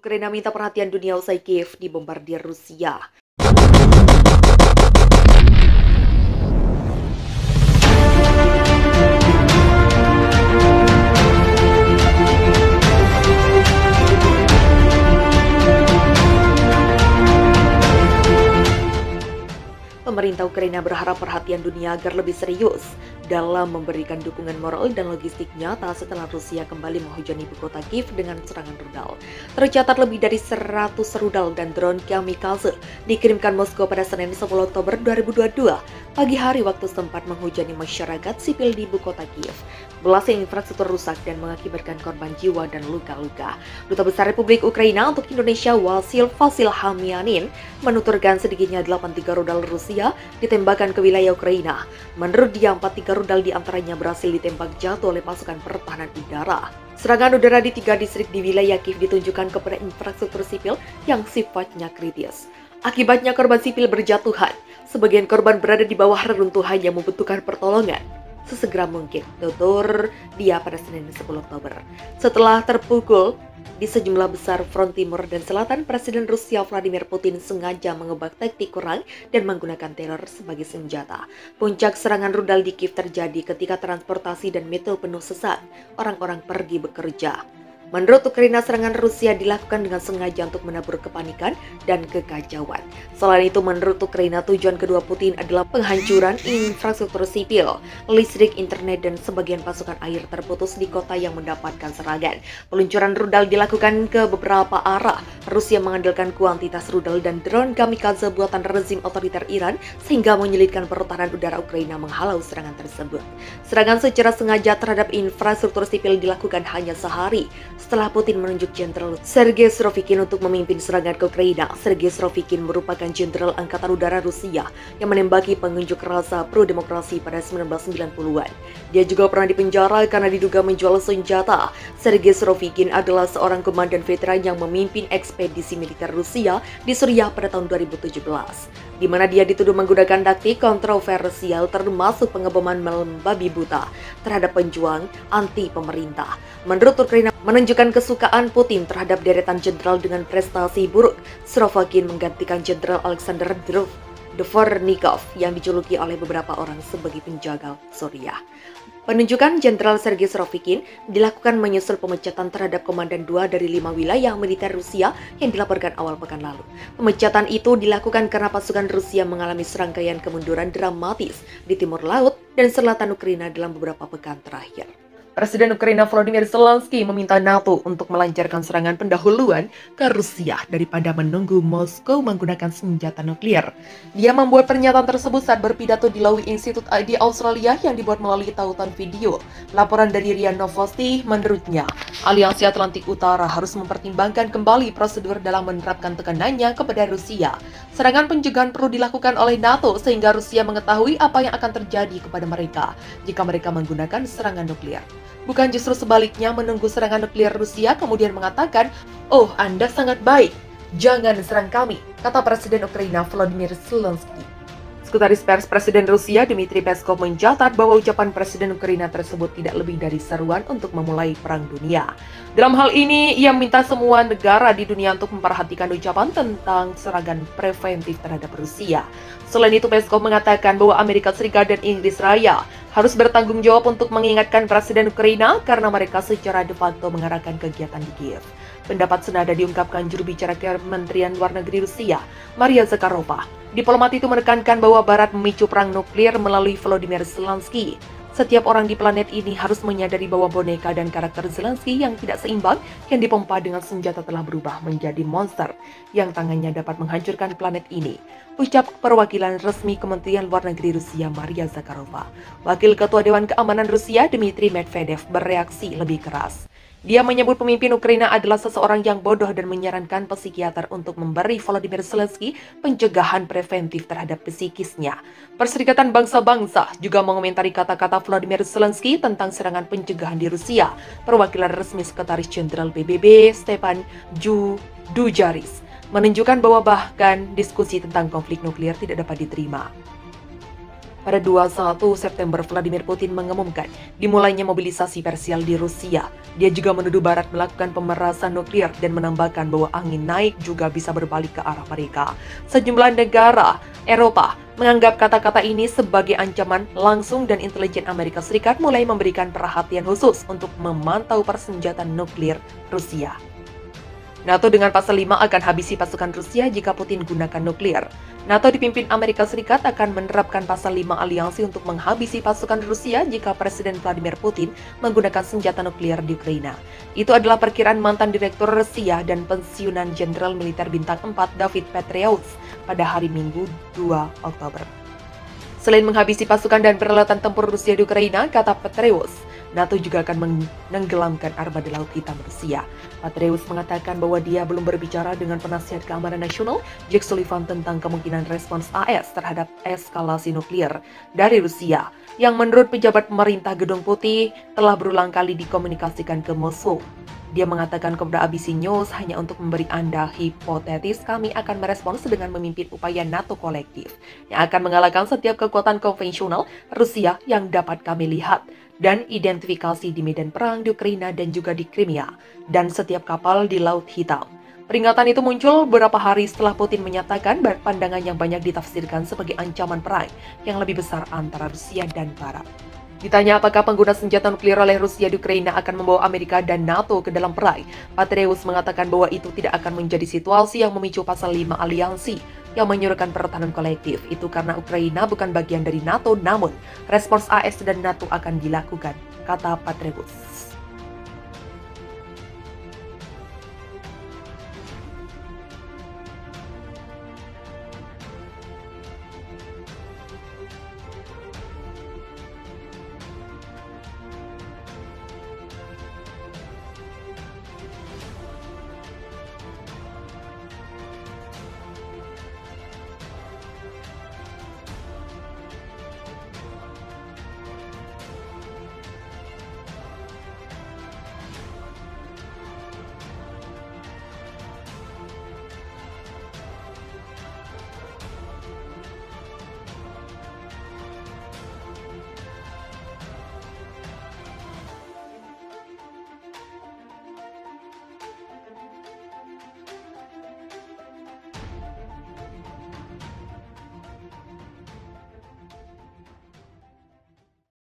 Ukraina minta perhatian dunia usai Kiev dibombardir Rusia. Pemerintah Ukraina berharap perhatian dunia agar lebih serius dalam memberikan dukungan moral dan logistik nyata setelah Rusia kembali menghujani ibu kota Kiev dengan serangan rudal. Tercatat lebih dari 100 rudal dan drone kamikaze dikirimkan Moskow pada Senin 10 Oktober 2022 pagi hari waktu setempat menghujani masyarakat sipil di ibu kota Kiev. Belasan infrastruktur rusak dan mengakibatkan korban jiwa dan luka-luka. Duta Besar Republik Ukraina untuk Indonesia Vasil Hamianin menuturkan sedikitnya 83 rudal Rusia ditembakkan ke wilayah Ukraina. Menurut dia, 43 rudal diantaranya berhasil ditembak jatuh oleh pasukan pertahanan udara. Serangan udara di 3 distrik di wilayah Kiev ditunjukkan kepada infrastruktur sipil yang sifatnya kritis. Akibatnya korban sipil berjatuhan. Sebagian korban berada di bawah reruntuhan yang membutuhkan pertolongan sesegera mungkin, tutur dia pada Senin 10 Oktober. Setelah terpukul di sejumlah besar front timur dan selatan, Presiden Rusia Vladimir Putin sengaja mengebak taktik kurang dan menggunakan teror sebagai senjata. Puncak serangan rudal di Kiev terjadi ketika transportasi dan metro penuh sesak. Orang-orang pergi bekerja. Menurut Ukraina, serangan Rusia dilakukan dengan sengaja untuk menabur kepanikan dan kekacauan. Selain itu, menurut Ukraina, tujuan kedua Putin adalah penghancuran infrastruktur sipil, listrik, internet, dan sebagian pasokan air terputus di kota yang mendapatkan serangan. Peluncuran rudal dilakukan ke beberapa arah. Rusia mengandalkan kuantitas rudal dan drone kamikaze buatan rezim otoriter Iran sehingga menyulitkan pertahanan udara Ukraina menghalau serangan tersebut. Serangan secara sengaja terhadap infrastruktur sipil dilakukan hanya sehari setelah Putin menunjuk Jenderal Sergei Surovikin untuk memimpin serangan ke Ukraina. Sergei Surovikin merupakan Jenderal Angkatan Udara Rusia yang menembaki pengunjuk rasa pro-demokrasi pada 1990-an. Dia juga pernah dipenjara karena diduga menjual senjata. Sergei Surovikin adalah seorang komandan veteran yang memimpin ekspedisi militer Rusia di Suriah pada tahun 2017, di mana dia dituduh menggunakan taktik kontroversial termasuk pengeboman membabi buta terhadap penjuang anti pemerintah. Menurut Ukraina, menunjukkan kesukaan Putin terhadap deretan jenderal dengan prestasi buruk, Surovikin menggantikan Jenderal Alexander Dvornikov yang dijuluki oleh beberapa orang sebagai penjaga Suriah. Penunjukan Jenderal Sergei Surovikin dilakukan menyusul pemecatan terhadap Komandan 2 dari 5 wilayah militer Rusia yang dilaporkan awal pekan lalu. Pemecatan itu dilakukan karena pasukan Rusia mengalami serangkaian kemunduran dramatis di timur laut dan selatan Ukraina dalam beberapa pekan terakhir. Presiden Ukraina Volodymyr Zelensky meminta NATO untuk melancarkan serangan pendahuluan ke Rusia daripada menunggu Moskow menggunakan senjata nuklir. Dia membuat pernyataan tersebut saat berpidato di Lowy Institute di Australia yang dibuat melalui tautan video. Laporan dari RIA Novosti, menurutnya, Aliansi Atlantik Utara harus mempertimbangkan kembali prosedur dalam menerapkan tekanannya kepada Rusia. Serangan pencegahan perlu dilakukan oleh NATO sehingga Rusia mengetahui apa yang akan terjadi kepada mereka jika mereka menggunakan serangan nuklir. Bukan justru sebaliknya menunggu serangan nuklir Rusia kemudian mengatakan, "Oh, Anda sangat baik, jangan serang kami," kata Presiden Ukraina Volodymyr Zelensky. Sekretaris Pers Presiden Rusia Dmitry Peskov mencatat bahwa ucapan Presiden Ukraina tersebut tidak lebih dari seruan untuk memulai perang dunia. Dalam hal ini, ia meminta semua negara di dunia untuk memperhatikan ucapan tentang serangan preventif terhadap Rusia. Selain itu, Peskov mengatakan bahwa Amerika Serikat dan Inggris Raya harus bertanggung jawab untuk mengingatkan Presiden Ukraina karena mereka secara de facto mengarahkan kegiatan di Kiev. Pendapat senada diungkapkan juru bicara Kementerian Luar Negeri Rusia, Maria Zakharova. Diplomat itu menekankan bahwa Barat memicu perang nuklir melalui Volodymyr Zelensky. Setiap orang di planet ini harus menyadari bahwa boneka dan karakter Zelensky yang tidak seimbang yang dipompa dengan senjata telah berubah menjadi monster yang tangannya dapat menghancurkan planet ini. Ucap perwakilan resmi Kementerian Luar Negeri Rusia Maria Zakharova. Wakil Ketua Dewan Keamanan Rusia Dmitry Medvedev bereaksi lebih keras. Dia menyebut pemimpin Ukraina adalah seseorang yang bodoh dan menyarankan psikiater untuk memberi Volodymyr Zelensky pencegahan preventif terhadap psikisnya. Perserikatan Bangsa-Bangsa juga mengomentari kata-kata Volodymyr Zelensky tentang serangan pencegahan di Rusia. Perwakilan resmi Sekretaris Jenderal PBB Stepan Dujarric menunjukkan bahwa bahkan diskusi tentang konflik nuklir tidak dapat diterima. Pada 21 September, Vladimir Putin mengumumkan dimulainya mobilisasi parsial di Rusia. Dia juga menuduh Barat melakukan pemerasan nuklir dan menambahkan bahwa angin naik juga bisa berbalik ke arah mereka. Sejumlah negara Eropa menganggap kata-kata ini sebagai ancaman langsung dan intelijen Amerika Serikat mulai memberikan perhatian khusus untuk memantau persenjataan nuklir Rusia. NATO dengan pasal 5 akan habisi pasukan Rusia jika Putin gunakan nuklir. NATO dipimpin Amerika Serikat akan menerapkan pasal 5 aliansi untuk menghabisi pasukan Rusia jika Presiden Vladimir Putin menggunakan senjata nuklir di Ukraina. Itu adalah perkiraan mantan Direktur Rusia dan pensiunan Jenderal Militer Bintang 4 David Petraeus pada hari Minggu 2 Oktober. Selain menghabisi pasukan dan peralatan tempur Rusia di Ukraina, kata Petraeus, NATO juga akan menenggelamkan armada Laut Hitam Rusia. Petraeus mengatakan bahwa dia belum berbicara dengan penasihat keamanan nasional Jake Sullivan tentang kemungkinan respons AS terhadap eskalasi nuklir dari Rusia, yang menurut pejabat pemerintah Gedung Putih telah berulang kali dikomunikasikan ke Moskow. Dia mengatakan kepada ABC News, hanya untuk memberi Anda hipotetis, kami akan merespons dengan memimpin upaya NATO kolektif yang akan mengalahkan setiap kekuatan konvensional Rusia yang dapat kami lihat dan identifikasi di medan perang di Ukraina dan juga di Crimea, dan setiap kapal di Laut Hitam. Peringatan itu muncul beberapa hari setelah Putin menyatakan pandangan yang banyak ditafsirkan sebagai ancaman perang yang lebih besar antara Rusia dan Barat. Ditanya apakah pengguna senjata nuklir oleh Rusia di Ukraina akan membawa Amerika dan NATO ke dalam perang, Petraeus mengatakan bahwa itu tidak akan menjadi situasi yang memicu pasal 5 aliansi yang menyuruhkan pertahanan kolektif. Itu karena Ukraina bukan bagian dari NATO, namun respons AS dan NATO akan dilakukan, kata Petraeus.